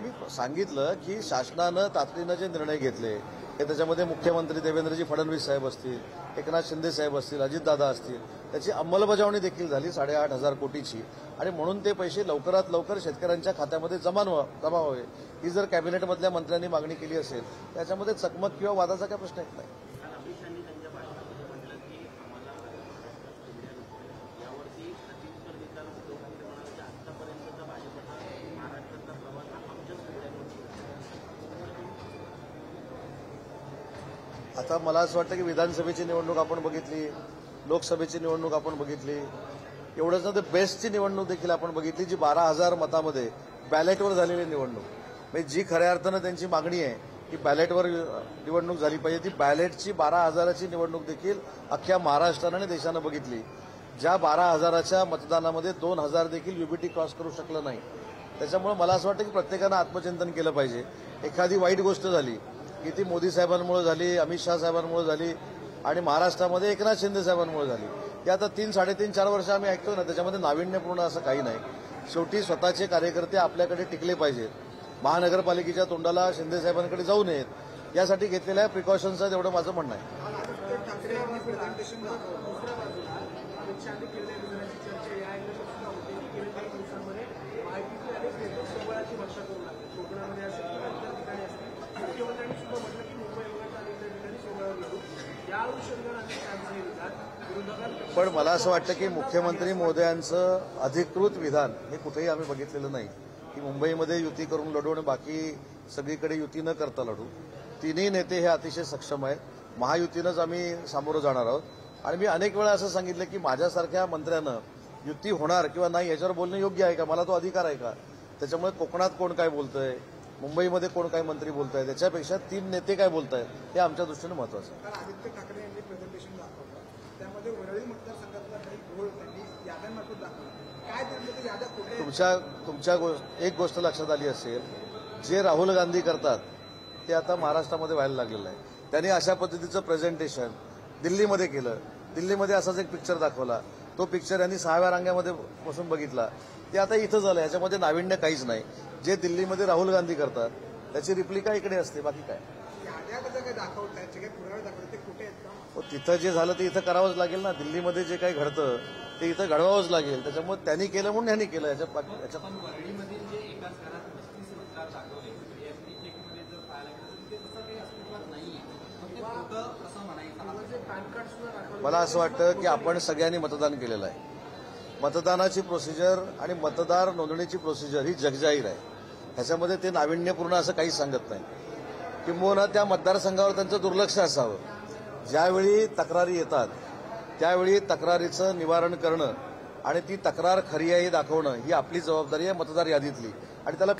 मी सांगितलं की शासनानं तातडीनं जे निर्णय घेतले हे त्याच्यामध्ये मुख्यमंत्री देवेंद्रजी फडणवीस साहेब असतील, एकनाथ शिंदे साहेब असतील, अजितदादा असतील, त्याची अंमलबजावणी देखील झाली 8,500 कोटीची आणि म्हणून ते पैसे लवकरात लवकर शेतकऱ्यांच्या खात्यामध्ये जमा व्हावे ही जर कॅबिनेटमधल्या मंत्र्यांनी मागणी केली असेल त्याच्यामध्ये चकमक किंवा वादाचा काय प्रश्न येत नाही. आता मला असं वाटतं की विधानसभेची निवडणूक आपण बघितली, लोकसभेची निवडणूक आपण बघितली, एवढंच ना तर बेस्टची निवडणूक देखील आपण बघितली जी 12,000 मतामध्ये बॅलेटवर झालेली निवडणूक. म्हणजे जी खऱ्या अर्थानं त्यांची मागणी आहे की बॅलेटवर निवडणूक झाली पाहिजे ती बॅलेटची 12,000ची निवडणूक देखील अख्ख्या महाराष्ट्रानं आणि देशानं बघितली. ज्या 12,000च्या मतदानामध्ये 2,000 देखील युबीटी क्रॉस करू शकलं नाही. त्याच्यामुळे मला असं वाटतं की प्रत्येकानं आत्मचिंतन केलं पाहिजे. एखादी वाईट गोष्ट झाली की ती मोदी साहेबांमुळे झाली, अमित शाह साहेबांमुळे झाली आणि महाराष्ट्रामध्ये एकनाथ शिंदे साहेबांमुळे झाली. ती आता 3-4.5 वर्ष आम्ही ऐकतो ना, त्याच्यामध्ये नाविन्यपूर्ण असं काही नाही. शेवटी स्वतःचे कार्यकर्ते आपल्याकडे टिकले पाहिजेत. महानगरपालिकेच्या तोंडाला शिंदे साहेबांकडे जाऊ नयेत यासाठी घेतलेल्या प्रिकॉशन्स आहेत एवढं माझं म्हणणं आहे. पण मला असं वाटतं की मुख्यमंत्री महोदयांचं अधिकृत विधान हे कुठेही आम्ही बघितलेलं नाही की मुंबईमध्ये युती करून लढू आणि बाकी सगळीकडे युती न करता लढू. तिन्ही नेते हे अतिशय सक्षम आहेत. महायुतीनंच आम्ही सामोरं जाणार आहोत आणि मी अनेक वेळा असं सांगितलं की माझ्यासारख्या मंत्र्यानं युती होणार किंवा नाही याच्यावर बोलणं योग्य आहे का, मला तो अधिकार आहे का. त्याच्यामुळे कोकणात कोण काय बोलतंय, मुंबईमध्ये कोण काय मंत्री बोलताय त्याच्यापेक्षा 3 नेते काय बोलतायत हे आमच्या दृष्टीनं महत्वाचं आहे. आदित्य ठाकरे यांनी प्रेझेंटेशन दाखवलं त्यामध्ये वरळी मतदारसंघातला काही घोळ त्यांनी याद्यांमार्फत दाखवला. काय त्यांचं याद्या कुठे एक गोष्ट लक्षात आली असेल, जे राहुल गांधी करतात ते आता महाराष्ट्रामध्ये व्हायला लागलेलं आहे. त्यांनी अशा पद्धतीचं प्रेझेंटेशन दिल्लीमध्ये केलं. दिल्लीमध्ये असाच एक पिक्चर दाखवला. तो पिक्चर यांनी 6व्या रांग्यामध्ये बसून बघितला. ते आता इथं झालं. याच्यामध्ये नाविन्य काहीच नाही. जे दिल्लीमध्ये राहुल गांधी करतात त्याची रिप्लिका इकडे असते, बाकी काय. तिथं जे झालं ते इथं करावंच लागेल ना. दिल्लीमध्ये जे काही घडतं ते इथं घडवावंच लागेल. त्याच्यामुळे त्यांनी केलं म्हणून ह्यांनी केलं. मला असं वाटतं की आपण सगळ्यांनी मतदान केलेलं आहे. मतदानाची प्रोसिजर आणि मतदार नोंदणीची प्रोसिजर ही जगजाहीर आहे. ह्याच्यामध्ये ते नाविन्यपूर्ण असं काहीच सांगत नाही. किंबहुना त्या मतदारसंघावर त्यांचं दुर्लक्ष असावं. ज्यावेळी तक्रारी येतात त्यावेळी तक्रारीचं निवारण करणं आणि ती तक्रार खरी आहे हे दाखवणं ही आपली जबाबदारी आहे मतदार यादीतली आणि त्याला